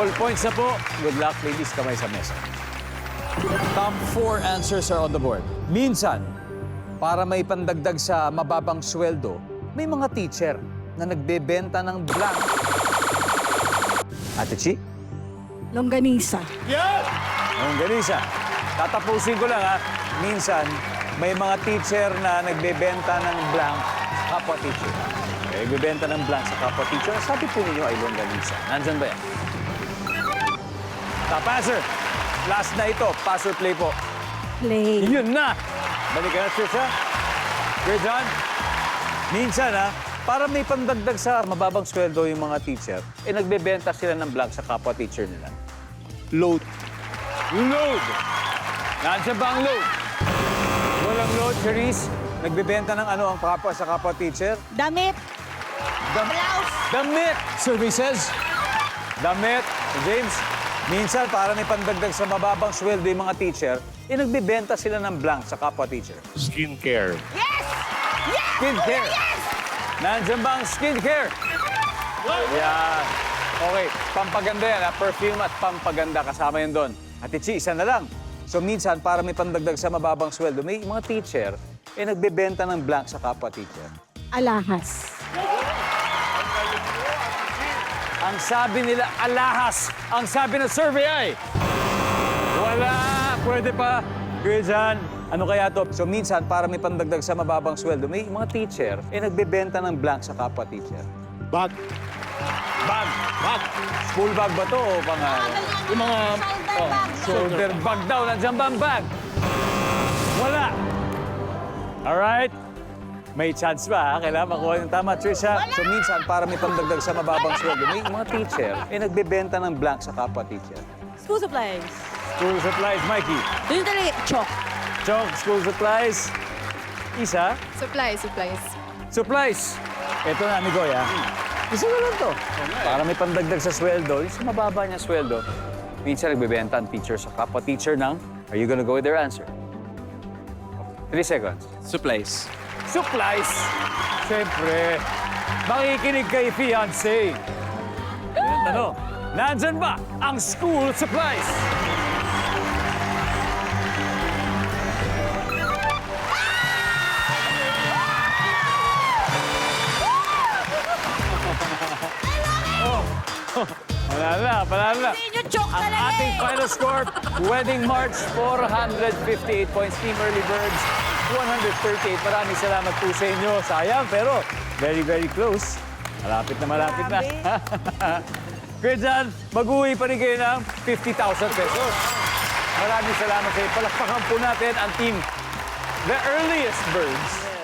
All points na po. Good luck, ladies. Kamay sa mesa. Top 4 answers are on the board. Minsan, para may pandagdag sa mababang sweldo, may mga teacher na nagbebenta ng blank. Ate Chi? Longganisa. Ang ganisa. Tatapusin ko lang ha. Minsan, may mga teacher na nagbebenta ng blank sa kapwa teacher. Nagbebenta ng blank sa kapwa teacher. Sabi po ninyo ay longganisa. Nandyan ba yan? Top answer. Last na ito. Pass or play po. Play. Yun na! Balikan na, Trisha. Great, John. Minsan, ha, para may pandagdag sa mababang sweldo yung mga teacher, nagbebenta sila ng blank sa kapwa teacher nila. Load. Load! Nandiyan ba ang load? Walang load, Charisse. Nagbebenta ng ano ang kapwa sa kapwa teacher? Damit. Blouse. Damit! Services. Damit. James, minsan para may pandagdag sa mababang sweldo yung mga teacher, nagbebenta sila ng blank sa kapwa teacher. Skincare. Yes! Yes! Skincare. Yes! Nandiyan ba ang skincare? Yan. Okay, pampaganda yan. Perfume at pampaganda kasama yun doon. Ate Chi, isa na lang. So minsan, para may pandagdag sa mababang sweldo, may mga teacher, nagbebenta ng blank sa kapwa teacher. Alahas. Ang sabi nila, alahas. Ang sabi ng survey ay, wala. Pwede pa. Kuya Jan, ano kaya to? So minsan, para may pandagdag sa mababang sweldo, may mga teacher, nagbebenta ng blank sa kapwa teacher. Bag. Bag. Bag. School bag ba to o pang... Yung mga... shoulder bag daw. Nandiyan ba ang bag? Wala. Alright. May chance ba, ha? Kailangan makuha yung tama, Trisha. So minsan, para may pandagdag sa mababang sweldo, may mga teacher, nagbebenta ng blank sa kapwa teacher. School supplies. School supplies, Mikey. Doon talaga, chok. Chok, school supplies. Isa, Supplies. supplies. Ito na, amigo, ya. Isa na lang to. Para may pandagdag sa sweldo, yung sa mababa niya sweldo, minsan nagbebenta ang teacher sa kapwa teacher ng, are you gonna go with their answer? 3 seconds. Supplies. Supplies. Siyempre, makikinig kay fiancé. Yan, tanong, nandyan ba ang school supplies? Panalo na. Yung chok Ang talaga ating final score, Wedding March, 458 points. Team Early Birds, 138. Maraming salamat po sa inyo. Sayang, pero very, very close. Malapit na. Kuya Jan, mag-uwi pa rin kayo ng 50,000 pesos. Maraming salamat sa inyo. Palakpakan po natin ang team The Earliest Birds.